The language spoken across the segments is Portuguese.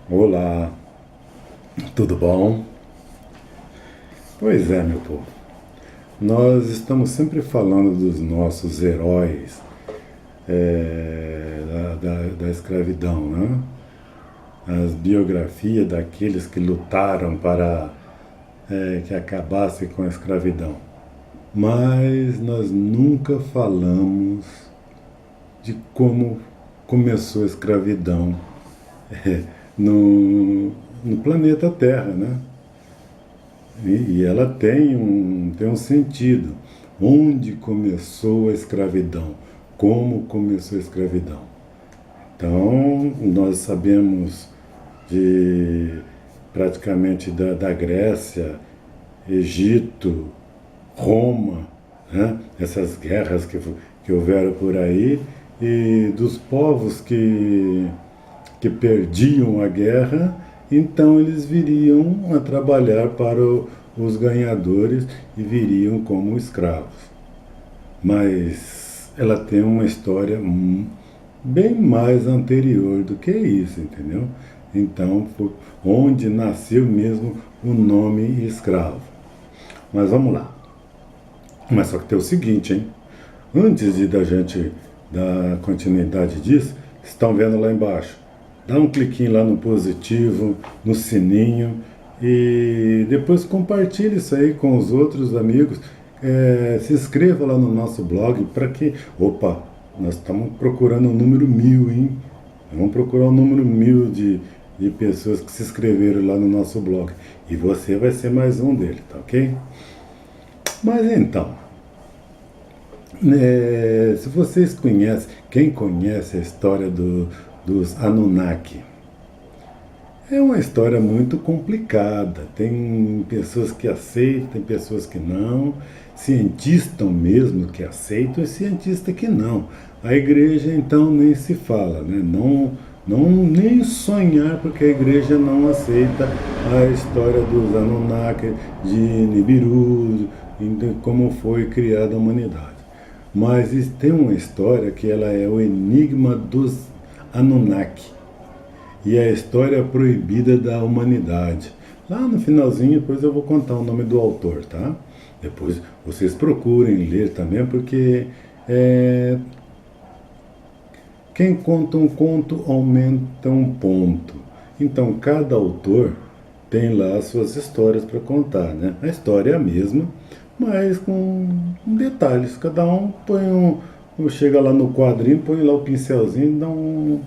Olá, tudo bom? Pois é, meu povo. Nós estamos sempre falando dos nossos heróis da escravidão, né? As biografias daqueles que lutaram para que acabasse com a escravidão. Mas nós nunca falamos de como começou a escravidão no, no planeta Terra, né? E ela tem um sentido. Onde começou a escravidão? Como começou a escravidão? Então, nós sabemos de praticamente da Grécia, Egito, Roma, né? Essas guerras que houveram por aí, e dos povos que perdiam a guerra, então eles viriam a trabalhar para os ganhadores e viriam como escravos. Mas ela tem uma história bem mais anterior do que isso, entendeu? Então, foi onde nasceu mesmo o nome escravo. Mas vamos lá. Mas só que tem o seguinte, hein? Antes da gente dar continuidade disso, estão vendo lá embaixo. Dá um cliquinho lá no positivo, no sininho e depois compartilhe isso aí com os outros amigos. Se inscreva lá no nosso blog para que... Opa, nós estamos procurando o número 1000, hein? Vamos procurar o número 1000 de pessoas que se inscreveram lá no nosso blog. E você vai ser mais um deles, tá ok? Mas então, se vocês conhecem, quem conhece a história dos Anunnaki, é uma história muito complicada. Tem pessoas que aceitam, tem pessoas que não, cientistas mesmo que aceitam e cientistas que não. A igreja então nem se fala, né? Não nem sonhar, porque a igreja não aceita a história dos Anunnaki, de Nibiru, como foi criada a humanidade. Mas tem uma história que ela é o enigma dos Anunnaki e a história proibida da humanidade. Lá no finalzinho, depois eu vou contar o nome do autor, tá? Depois vocês procurem ler também, porque quem conta um conto aumenta um ponto. Então cada autor tem lá as suas histórias para contar, né? A história é a mesma, mas com detalhes. Cada um chega lá no quadrinho, põe lá o pincelzinho, dá um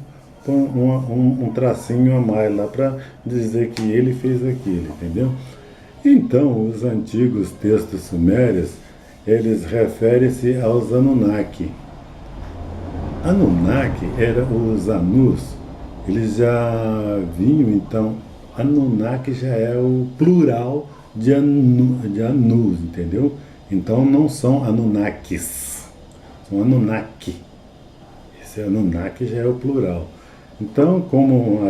tracinho a mais lá para dizer que ele fez aquilo, entendeu? Então, os antigos textos sumérios, eles referem-se aos Anunnaki. Anunnaki era os Anus, eles já vinham, então, Anunnaki já é o plural de Anus, entendeu? Então não são Anunnakis, são Anunnaki. Esse Anunnaki já é o plural. Então, como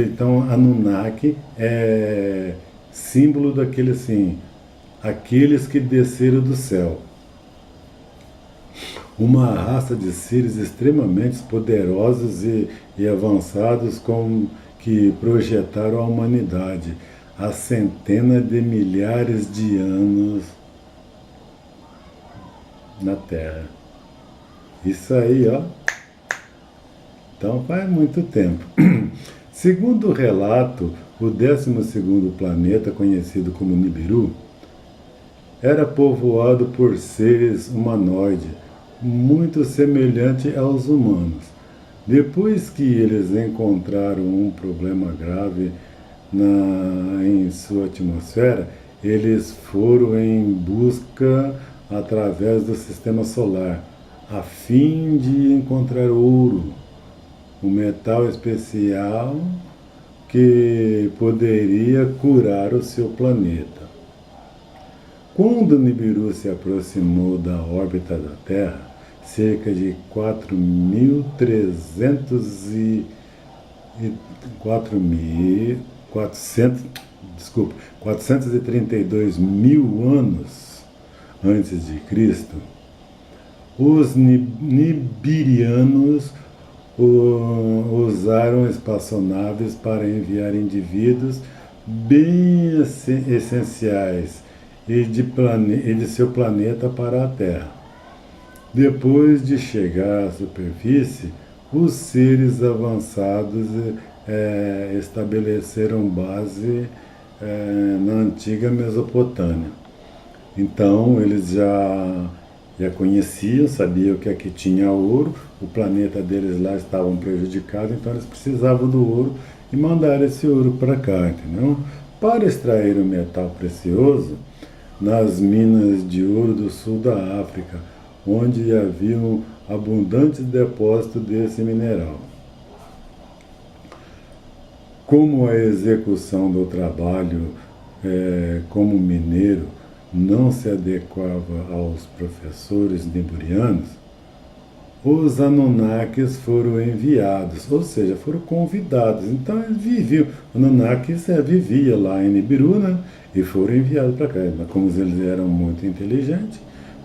então Anunnaki é símbolo daquele assim, aqueles que desceram do céu. Uma raça de seres extremamente poderosos e avançados que projetaram a humanidade há centenas de milhares de anos na Terra. Isso aí, ó. Então faz muito tempo. Segundo o relato, o 12º planeta, conhecido como Nibiru, era povoado por seres humanoides, muito semelhante aos humanos. Depois que eles encontraram um problema grave em sua atmosfera, eles foram em busca através do sistema solar, a fim de encontrar ouro, um metal especial que poderia curar o seu planeta. Quando Nibiru se aproximou da órbita da Terra, cerca de 432 mil anos antes de Cristo, os nibirianos usaram espaçonaves para enviar indivíduos bem essenciais e de seu planeta para a Terra. Depois de chegar à superfície, os seres avançados estabeleceram base na antiga Mesopotâmia. Então eles já conheciam, sabiam que aqui tinha ouro, o planeta deles lá estavam prejudicados, então eles precisavam do ouro e mandaram esse ouro para cá, entendeu? Para extrair o metal precioso, nas minas de ouro do sul da África, onde haviam abundantes depósitos desse mineral. Como a execução do trabalho como mineiro não se adequava aos professores niburianos, os Anunnakis foram enviados, ou seja, foram convidados. Então eles viviam, o Anunnakis vivia lá em Nibiru, né? E foram enviados para cá. Mas como eles eram muito inteligentes,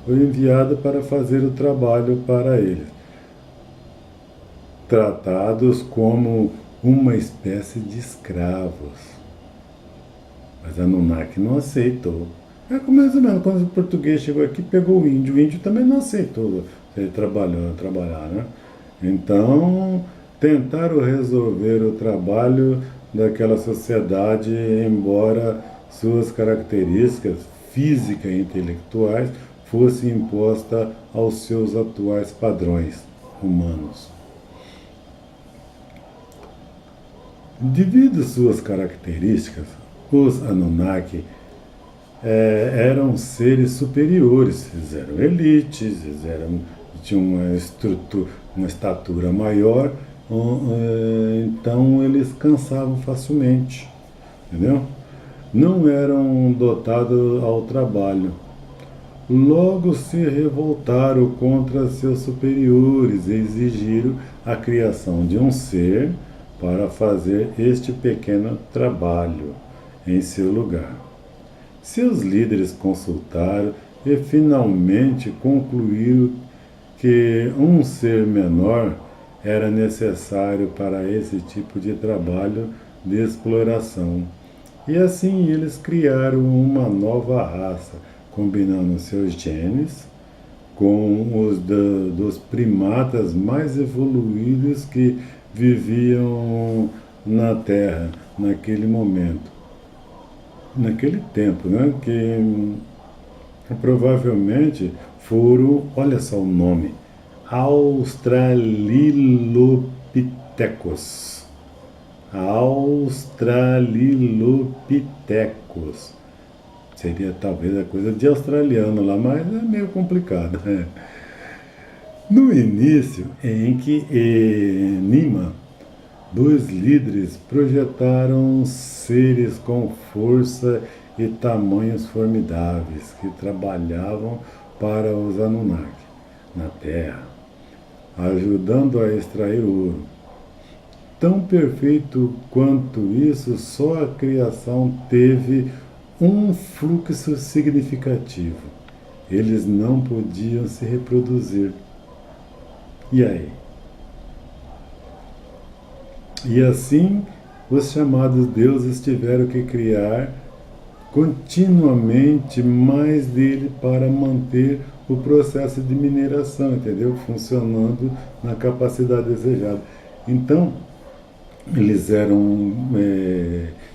foram enviados para fazer o trabalho para eles. Tratados como uma espécie de escravos. Mas Anunnaki não aceitou. É como mais ou menos, quando o português chegou aqui, pegou o índio também não aceitou ele trabalhar, né? Então, tentaram resolver o trabalho daquela sociedade, embora suas características físicas e intelectuais fossem impostas aos seus atuais padrões humanos. Devido às suas características, os Anunnaki eram seres superiores, eles eram elites, tinham uma estatura maior, então eles cansavam facilmente, entendeu? Não eram dotados ao trabalho. Logo se revoltaram contra seus superiores e exigiram a criação de um ser para fazer este pequeno trabalho em seu lugar. Seus líderes consultaram e finalmente concluíram que um ser menor era necessário para esse tipo de trabalho de exploração. E assim eles criaram uma nova raça, combinando seus genes com os dos primatas mais evoluídos que viviam na Terra naquele momento. Naquele tempo, né, que provavelmente foram, olha só o nome, Australopithecus. Australopithecus. Seria talvez a coisa de australiano lá, mas é meio complicado. Né? No início, em que Nima, dois líderes projetaram seres com força e tamanhos formidáveis que trabalhavam para os Anunnaki na Terra, ajudando a extrair ouro. Tão perfeito quanto isso, só a criação teve um fluxo significativo. Eles não podiam se reproduzir. E aí? E assim, os chamados deuses tiveram que criar continuamente mais dele para manter o processo de mineração, entendeu? Funcionando na capacidade desejada. Então, eles eram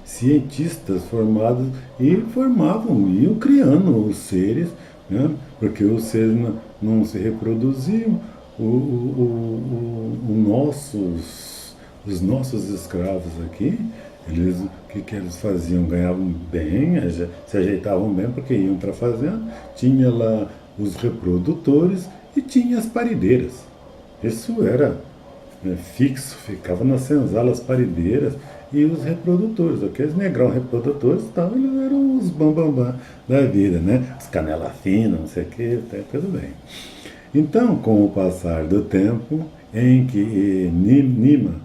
cientistas formados e iam criando os seres, né? Porque os seres não se reproduziam. Os nossos escravos aqui, o que eles faziam? Ganhavam bem, se ajeitavam bem porque iam para a fazenda, tinha lá os reprodutores e tinha as parideiras. Isso era fixo, ficava nas senzalas parideiras e os reprodutores, aqueles negrão reprodutores, eles eram os bambambam da vida, né? Os canela fina, não sei o que, tudo bem. Então, com o passar do tempo, em que Nima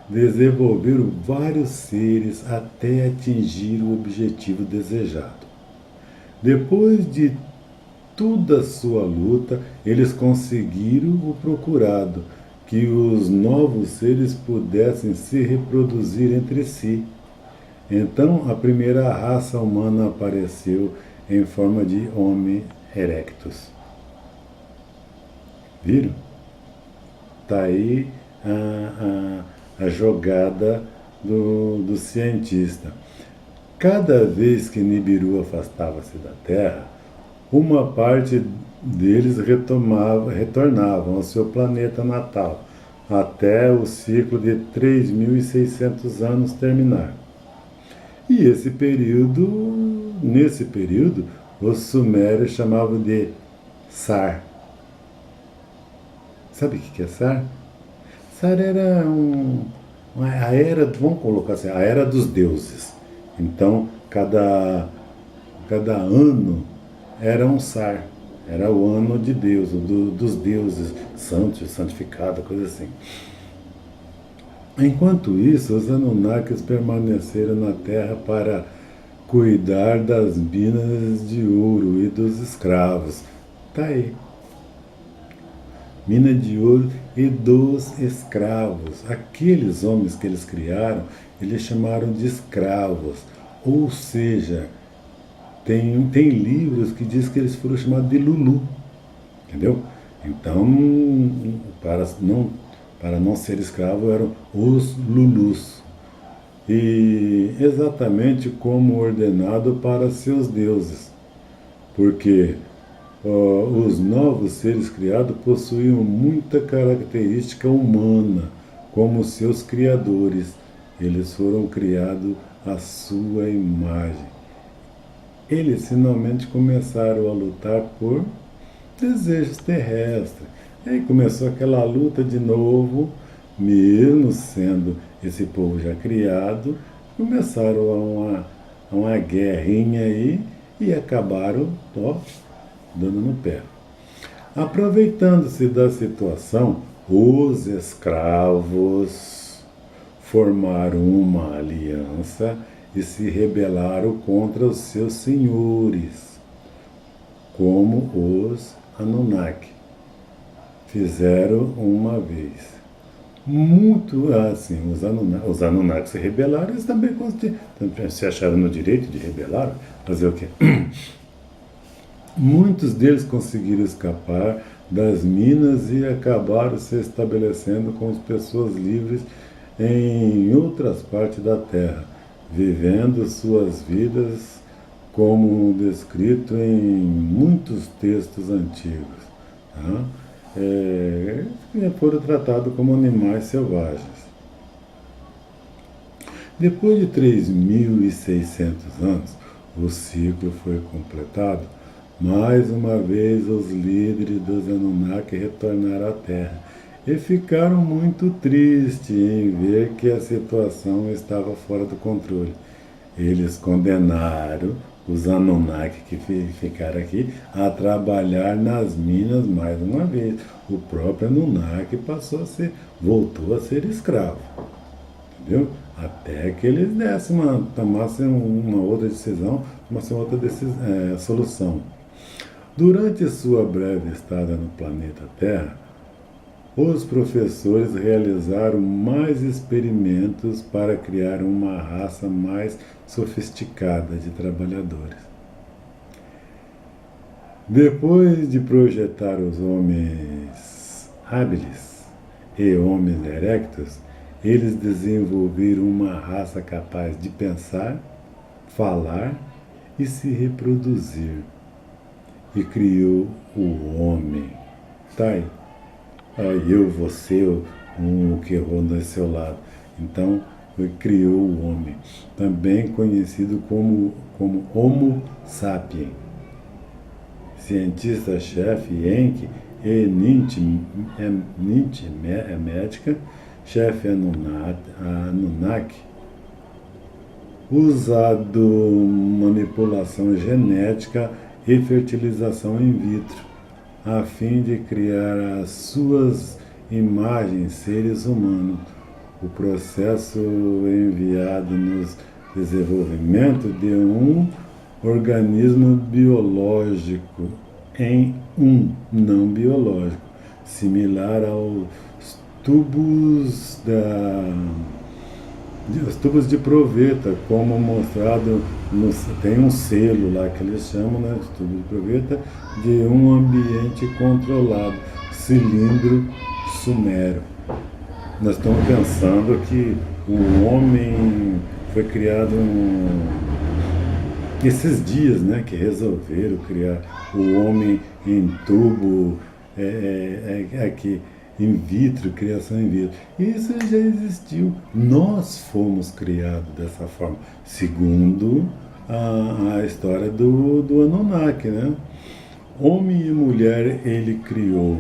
desenvolveram vários seres até atingir o objetivo desejado. Depois de toda a sua luta, eles conseguiram o procurado, que os novos seres pudessem se reproduzir entre si. Então, a primeira raça humana apareceu em forma de Homo erectus. Viram? Está aí a jogada do cientista. Cada vez que Nibiru afastava-se da Terra, uma parte deles retornavam ao seu planeta natal, até o ciclo de 3.600 anos terminar. E nesse período, os sumérios chamavam de Sar. Sabe o que é Sar? Sar era a era, vamos colocar assim, a era dos deuses. Então, cada ano era um Sar, era o ano de Deus, dos deuses santos, santificado, coisa assim. Enquanto isso, os Anunnakis permaneceram na Terra para cuidar das minas de ouro e dos escravos. Tá aí. Mina de ouro e dos escravos. Aqueles homens que eles criaram, eles chamaram de escravos. Ou seja, tem livros que diz que eles foram chamados de Lulu. Entendeu? Então, para não ser escravo, eram os Lulus. E exatamente como ordenado para seus deuses. Porque os novos seres criados possuíam muita característica humana, como seus criadores. Eles foram criados à sua imagem. Eles finalmente começaram a lutar por desejos terrestres. Aí começou aquela luta de novo, mesmo sendo esse povo já criado, começaram uma guerrinha aí e acabaram dando no pé. Aproveitando-se da situação, os escravos formaram uma aliança e se rebelaram contra os seus senhores, como os Anunnaki fizeram uma vez. Muito assim, os Anunnaki se rebelaram, eles também se acharam no direito de rebelar, fazer o quê? Muitos deles conseguiram escapar das minas e acabaram se estabelecendo como pessoas livres em outras partes da Terra, vivendo suas vidas como descrito em muitos textos antigos. Tá? Foram tratados como animais selvagens. Depois de 3.600 anos, o ciclo foi completado. Mais uma vez, os líderes dos Anunnaki retornaram à Terra e ficaram muito tristes em ver que a situação estava fora do controle. Eles condenaram os Anunnaki que ficaram aqui a trabalhar nas minas mais uma vez. O próprio Anunnaki voltou a ser escravo. Entendeu? Até que eles tomassem uma outra decisão, tomassem outra solução. Durante sua breve estada no planeta Terra, os professores realizaram mais experimentos para criar uma raça mais sofisticada de trabalhadores. Depois de projetar os homens habilis e homens erectos, eles desenvolveram uma raça capaz de pensar, falar e se reproduzir. E criou o homem. Tá aí. Eu, você, o que ronda ao seu lado. Então, criou o homem, também conhecido como Homo sapiens. Cientista-chefe Enki e Ninti é médica, chefe Anunnaki, usado manipulação genética e fertilização in vitro, a fim de criar as suas imagens seres humanos. O processo enviado no desenvolvimento de um organismo biológico em um não biológico, similar aos tubos os tubos de proveta, como mostrado, tem um selo lá que eles chamam, né, de tubo de proveta, de um ambiente controlado, cilindro sumério. Nós estamos pensando que o homem foi criado esses dias, né, que resolveram criar o homem em tubo, aqui, in vitro, criação in vitro. Isso já existiu. Nós fomos criados dessa forma, segundo a história do Anunnaki, né? Homem e mulher ele criou.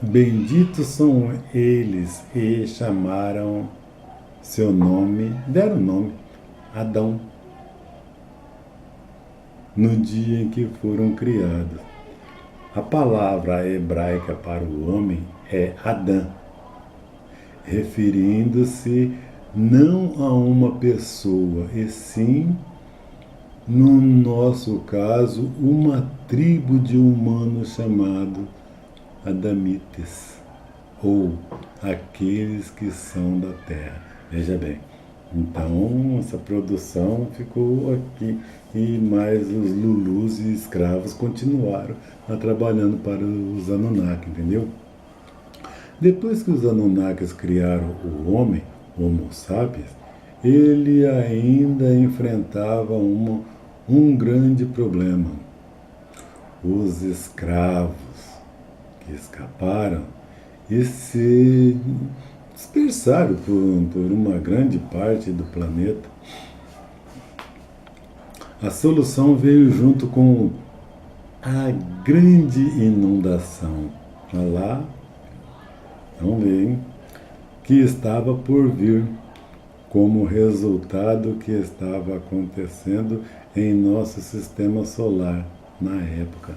Benditos são eles e chamaram seu nome, deram o nome, Adão, no dia em que foram criados. A palavra hebraica para o homem é Adão, referindo-se não a uma pessoa, e sim, no nosso caso, uma tribo de humanos chamado Adamites, ou aqueles que são da terra. Veja bem, então essa produção ficou aqui e mais os Lulus e escravos continuaram trabalhando para os Anunnaki, entendeu? Depois que os Anunnakis criaram o homem, Homo sapiens, ele ainda enfrentava um grande problema. Os escravos que escaparam e se dispersaram por uma grande parte do planeta. A solução veio junto com a grande inundação. Olha lá, vamos ver, hein? Que estava por vir, como resultado que estava acontecendo em nosso sistema solar na época.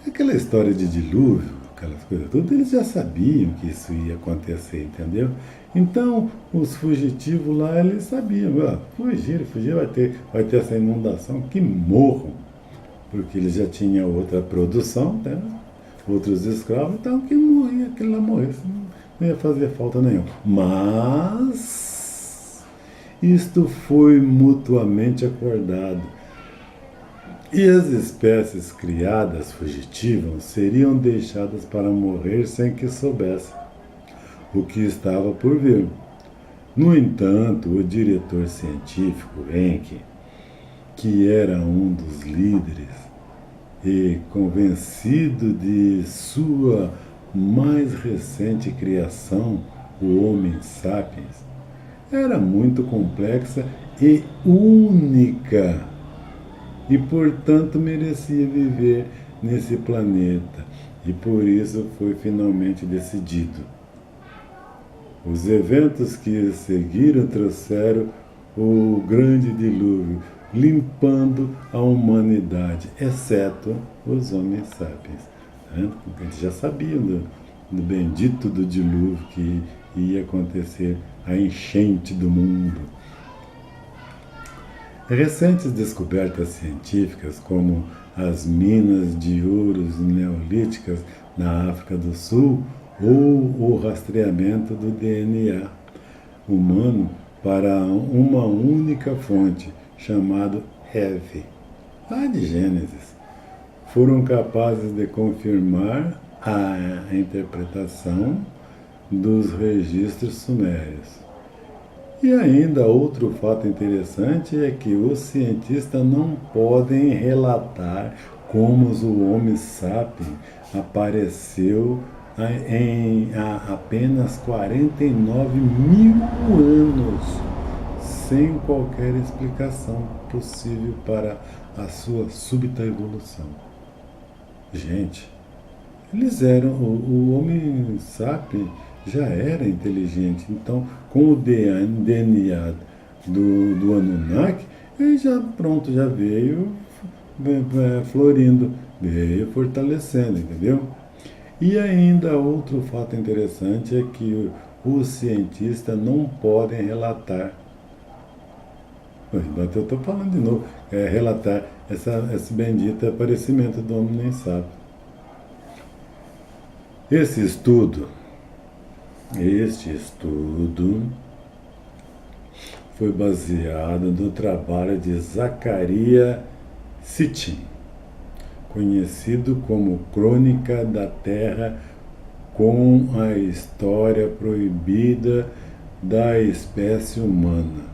Aquela história de dilúvio, aquelas coisas todas, eles já sabiam que isso ia acontecer, entendeu? Então, os fugitivos lá, eles sabiam, fugir, vai ter essa inundação, que morram, porque eles já tinham outra produção, né? Outros escravos, então que morria, aquele lá morresse, não ia fazer falta nenhuma. Mas isto foi mutuamente acordado. E as espécies criadas fugitivas seriam deixadas para morrer sem que soubessem o que estava por vir. No entanto, o diretor científico, Enki, que era um dos líderes e convencido de sua mais recente criação, o Homem Sapiens, era muito complexa e única, e portanto merecia viver nesse planeta, e por isso foi finalmente decidido. Os eventos que seguiram trouxeram o grande dilúvio, limpando a humanidade, exceto os homens sapiens. Eles já sabiam do bendito do dilúvio que ia acontecer, a enchente do mundo. Recentes descobertas científicas, como as minas de ouros neolíticas na África do Sul ou o rastreamento do DNA humano para uma única fonte, chamado Eve, lá de Gênesis, foram capazes de confirmar a interpretação dos registros sumérios. E ainda outro fato interessante é que os cientistas não podem relatar como o Homo sapiens apareceu em apenas 49 mil anos, sem qualquer explicação possível para a sua súbita evolução. Gente, eles eram, o Homo sapiens já era inteligente, então com o DNA do Anunnaki, ele já veio florindo, veio fortalecendo, entendeu? E ainda outro fato interessante é que os cientistas não podem relatar, eu estou falando de novo, relatar esse bendito aparecimento do homem nem sabe. Esse estudo Este estudo foi baseado no trabalho de Zecharia Sitchin, conhecido como Crônica da Terra com a História Proibida da Espécie Humana,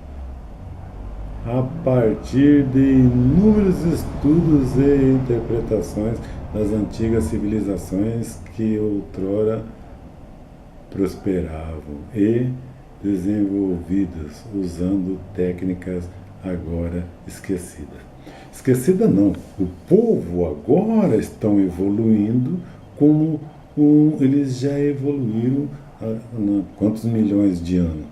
a partir de inúmeros estudos e interpretações das antigas civilizações que outrora prosperavam e desenvolvidas usando técnicas agora esquecidas. Esquecida não, o povo agora estão evoluindo como eles já evoluíram há quantos milhões de anos?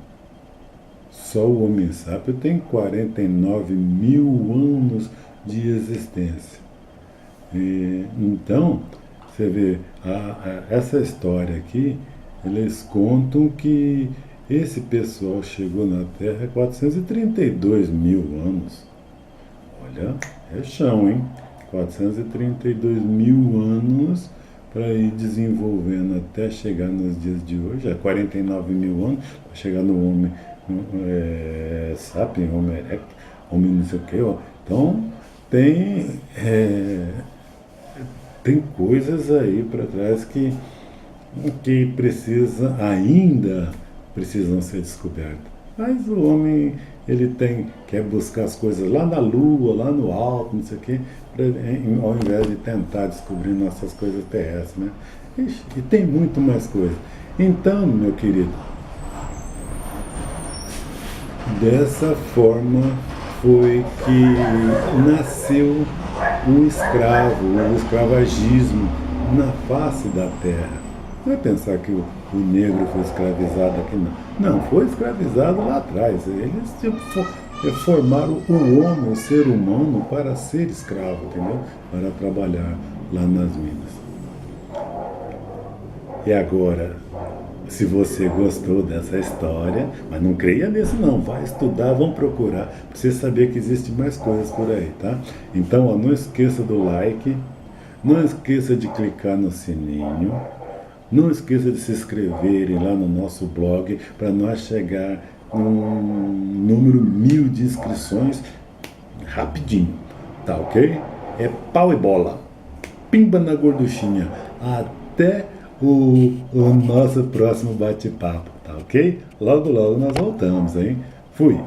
Só o Homo sapiens tem 49 mil anos de existência. Então, você vê, essa história aqui, eles contam que esse pessoal chegou na Terra há 432 mil anos. Olha, é chão, hein? 432 mil anos para ir desenvolvendo até chegar nos dias de hoje, 49 mil anos, para chegar no Homo sapiens, Homo erectus, Homo não sei o que. Ó. Então, tem coisas aí para trás que ainda precisam ser descobertas. Mas o homem, ele quer buscar as coisas lá na Lua, lá no alto, não sei o quê, ao invés de tentar descobrir nossas coisas terrestres, né? E tem muito mais coisa. Então, meu querido, dessa forma foi que nasceu o escravagismo na face da terra. Não é pensar que o negro foi escravizado aqui, não. Não, foi escravizado lá atrás. Eles formaram o homem, o ser humano, para ser escravo, entendeu? Para trabalhar lá nas minas. E agora, se você gostou dessa história, mas não creia nisso não, vai estudar, vamos procurar, para você saber que existe mais coisas por aí, tá? Então, ó, não esqueça do like, não esqueça de clicar no sininho, não esqueça de se inscreverem lá no nosso blog para nós chegar num número 1000 de inscrições rapidinho, tá ok? É pau e bola, pimba na gorduchinha, até o nosso próximo bate-papo, tá ok? Logo, logo nós voltamos, hein? Fui!